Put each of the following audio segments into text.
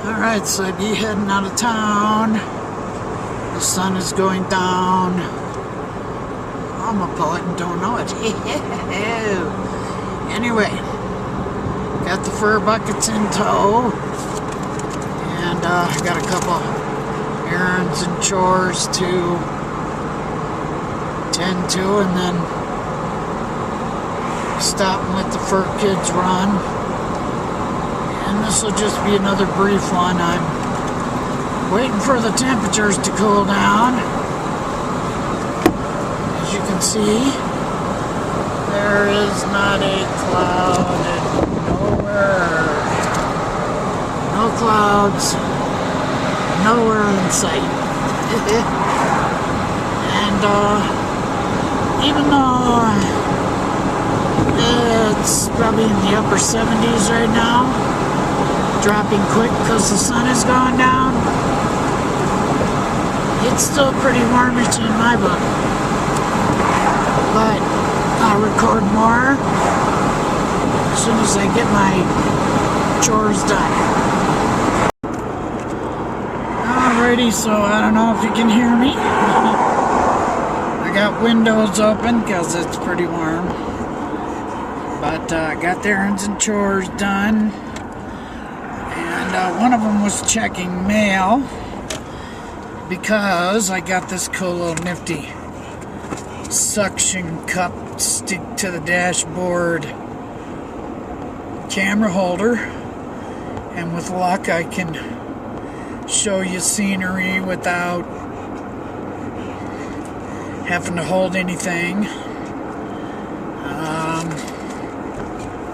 Alright, so I'd be heading out of town. The sun is going down. I'm a poet and don't know it. Anyway, got the fur buckets in tow. And got a couple errands and chores to tend to, and then stopping with the fur kids run. And this will just be another brief one. I'm waiting for the temperatures to cool down. As you can see, there is not a cloud nowhere. No clouds, nowhere in sight. And even though it's probably in the upper 70s right now, dropping quick because the sun is going down, it's still pretty warmish in my book. But I'll record more as soon as I get my chores done. Alrighty, so I don't know if you can hear me. I got windows open because it's pretty warm. But I got the errands and chores done. And one of them was checking mail, because I got this cool little nifty suction cup stick to the dashboard camera holder, and with luck I can show you scenery without having to hold anything.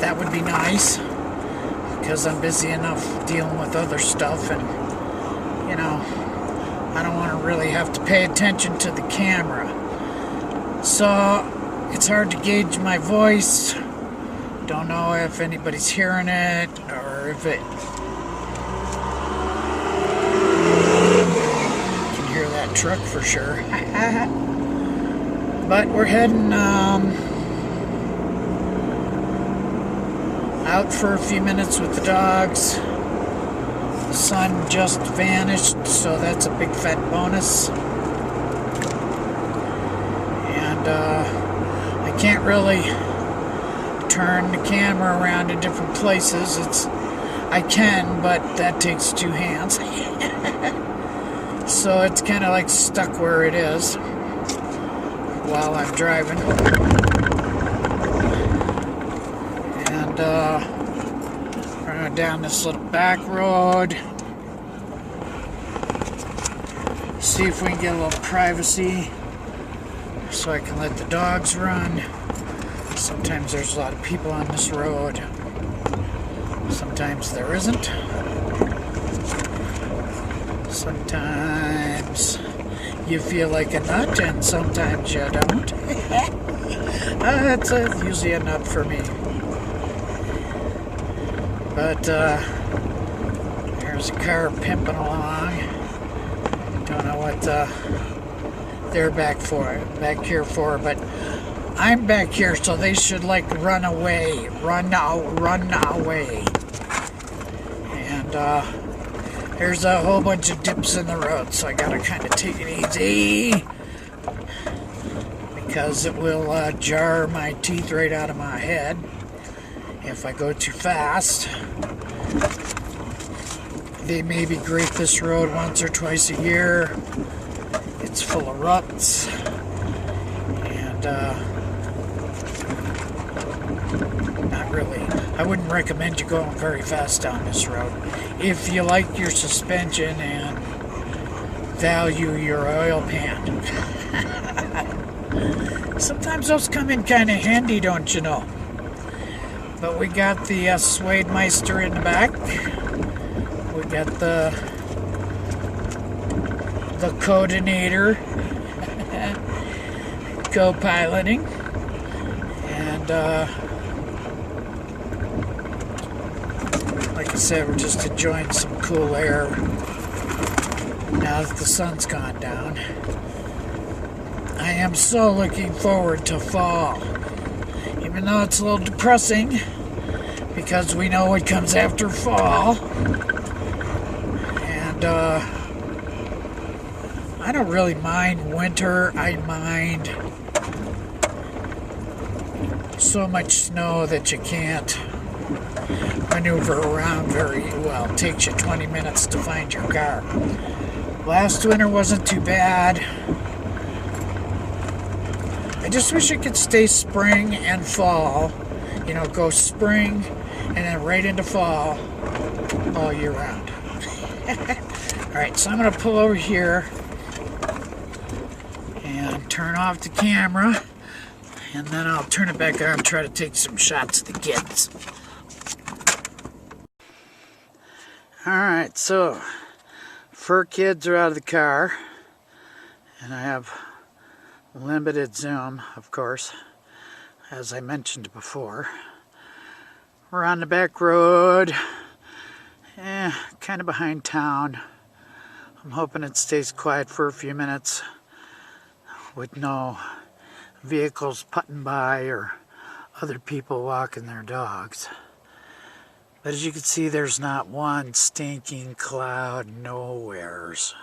That would be nice, because I'm busy enough dealing with other stuff, and you know, I don't want to really have to pay attention to the camera. So it's hard to gauge my voice. Don't know if anybody's hearing it, or if it... You can hear that truck for sure. But we're heading out for a few minutes with the dogs. The sun just vanished, so that's a big fat bonus. And I can't really turn the camera around to different places. I can, but that takes two hands. So it's kind of like stuck where it is while I'm driving. And running down this little back road. See if we can get a little privacy so I can let the dogs run. Sometimes there's a lot of people on this road. Sometimes there isn't. Sometimes you feel like a nut, and sometimes you don't. That's usually a nut for me. But there's a car pimping along. Don't know what they're back here for, but I'm back here, so they should like run away, run away. And there's a whole bunch of dips in the road, so I gotta kind of take it easy, because it will jar my teeth right out of my head if I go too fast. They maybe grape this road once or twice a year. It's full of ruts, and not really. I wouldn't recommend you going very fast down this road if you like your suspension and value your oil pan. Sometimes those come in kind of handy, don't you know? But we got the Suede Meister in the back. We got the coordinator co-piloting, and like I said, we're just enjoying some cool air now that the sun's gone down. I am so looking forward to fall, even though it's a little depressing because we know what comes after fall. And I don't really mind winter. I mind so much snow that you can't maneuver around very well. It takes you 20 minutes to find your car. Last winter wasn't too bad. I just wish it could stay spring and fall. You know, go spring and then right into fall all year round. Alright, so I'm going to pull over here and turn off the camera, and then I'll turn it back on and try to take some shots of the kids. Alright, so 4 kids are out of the car, and I have limited zoom, of course, as I mentioned before. We're on the back road, kind of behind town. I'm hoping it stays quiet for a few minutes with no vehicles putting by or other people walking their dogs. But as you can see, there's not one stinking cloud nowheres.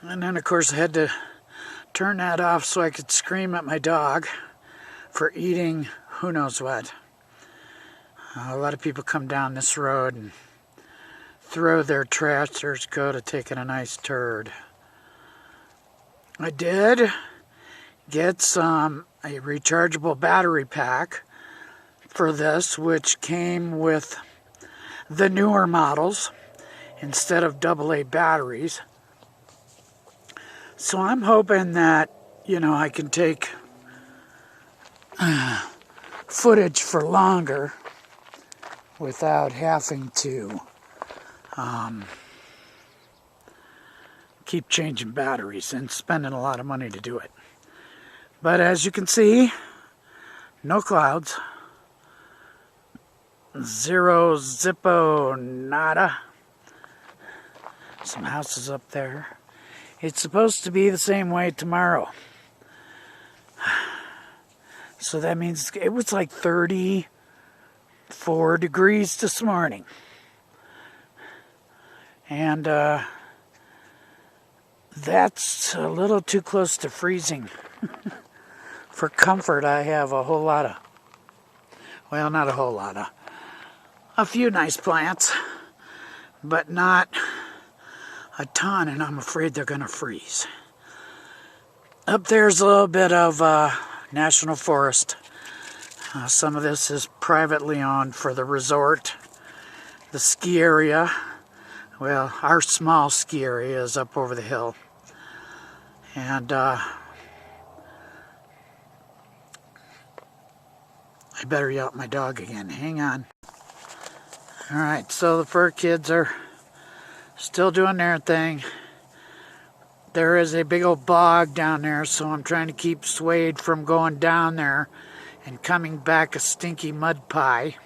And then of course I had to turn that off so I could scream at my dog for eating who knows what. A lot of people come down this road and throw their trash or go to taking a nice turd. I did get a rechargeable battery pack for this, which came with the newer models instead of AA batteries. So I'm hoping that, you know, I can take footage for longer without having to keep changing batteries and spending a lot of money to do it. But as you can see, no clouds, zero zippo nada. Some houses up there. It's supposed to be the same way tomorrow. So that means it was like 34 degrees this morning. And that's a little too close to freezing. For comfort, I have a whole lot of, well, not a whole lot of, a few nice plants, but not a ton, and I'm afraid they're going to freeze. Up there's a little bit of national forest. Some of this is privately owned for the resort. The ski area, well, our small ski area is up over the hill. And I better yell at my dog again. Hang on. Alright, so the fur kids are still doing their thing. There is a big old bog down there, so I'm trying to keep Suede from going down there and coming back a stinky mud pie.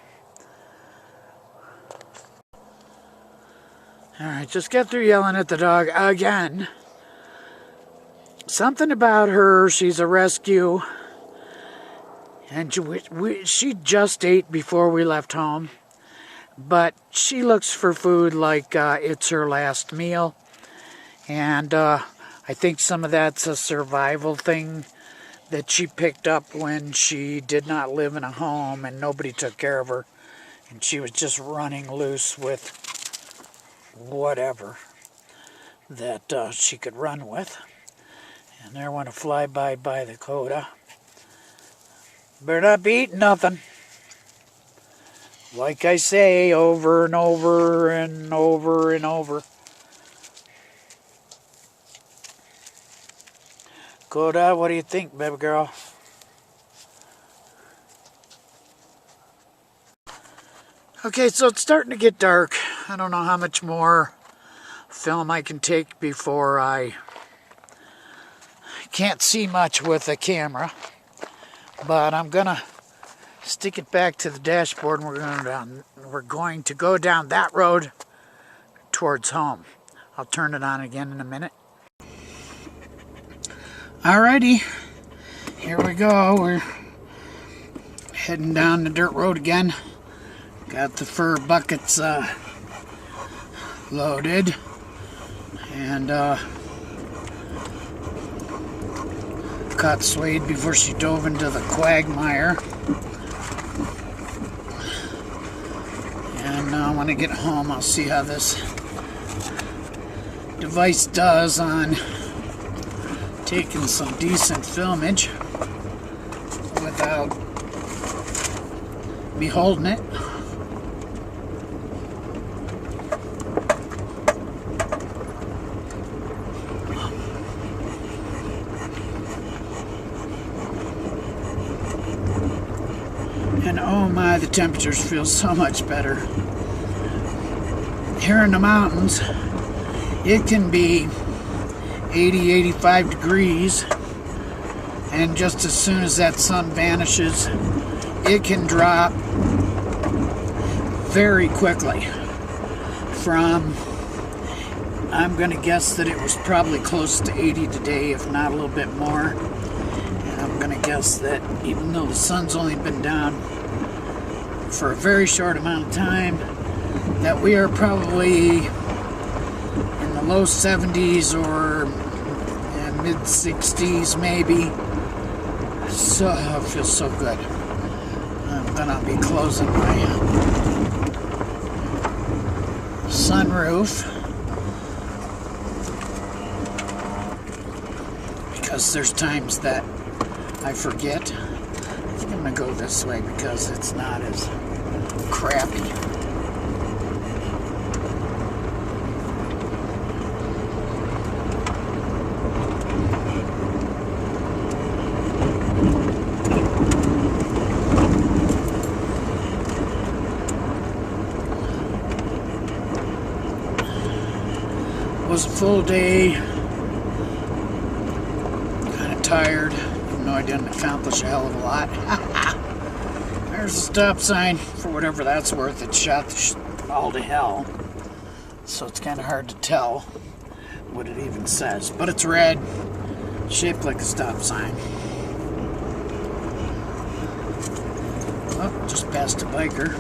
Alright, just get through yelling at the dog again. Something about her, she's a rescue. And she just ate before we left home. But she looks for food like it's her last meal. And I think some of that's a survival thing that she picked up when she did not live in a home and nobody took care of her. And she was just running loose with whatever that she could run with. And there went a flyby by the coda. Better not be eating nothing. Like I say, over and over and over and over. Coda, what do you think, baby girl? Okay, so it's starting to get dark. I don't know how much more film I can take before I can't see much with the camera. But I'm gonna stick it back to the dashboard and we're going to go down that road towards home. I'll turn it on again in a minute. Alrighty, here we go. We're heading down the dirt road again. Got the fur buckets loaded, and caught Suede before she dove into the quagmire. And when I get home, I'll see how this device does on taking some decent filmage without me holding it. And oh my, the temperatures feel so much better. Here in the mountains, it can be 80, 85 degrees, and just as soon as that sun vanishes, it can drop very quickly from, I'm going to guess that it was probably close to 80 today, if not a little bit more. And I'm going to guess that even though the sun's only been down for a very short amount of time, that we are probably in the low 70s or mid 60s maybe. So it feels so good. I'm gonna be closing my sunroof because there's times that I forget. I think I'm gonna go this way because it's not as crappy. It was a full day, kind of tired, even though I didn't accomplish a hell of a lot. There's a stop sign, for whatever that's worth. It shot all to hell, so it's kind of hard to tell what it even says. But it's red, shaped like a stop sign. Oh, just passed a biker.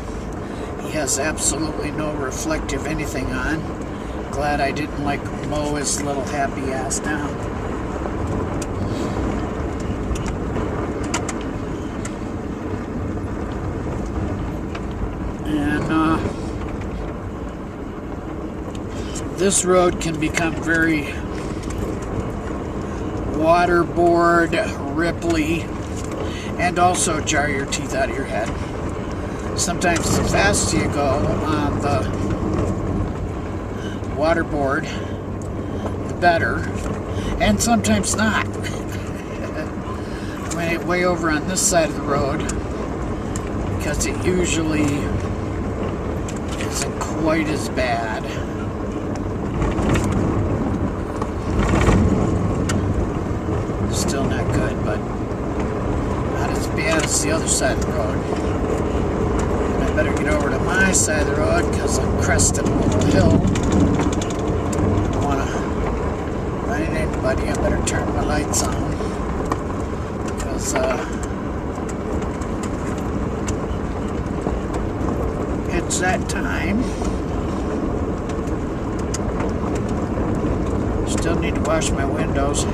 He has absolutely no reflective anything on. Glad I didn't mow his little happy ass down. And this road can become very waterboard, ripply, and also jar your teeth out of your head. Sometimes the faster you go on the waterboard, the better, and sometimes not. I mean, way over on this side of the road, because it usually isn't quite as bad. Still not good, but not as bad as the other side of the road. And I better get over to my side of the road because I'm cresting a little hill. Anybody, I better turn my lights on because it's that time. Still need to wash my windows.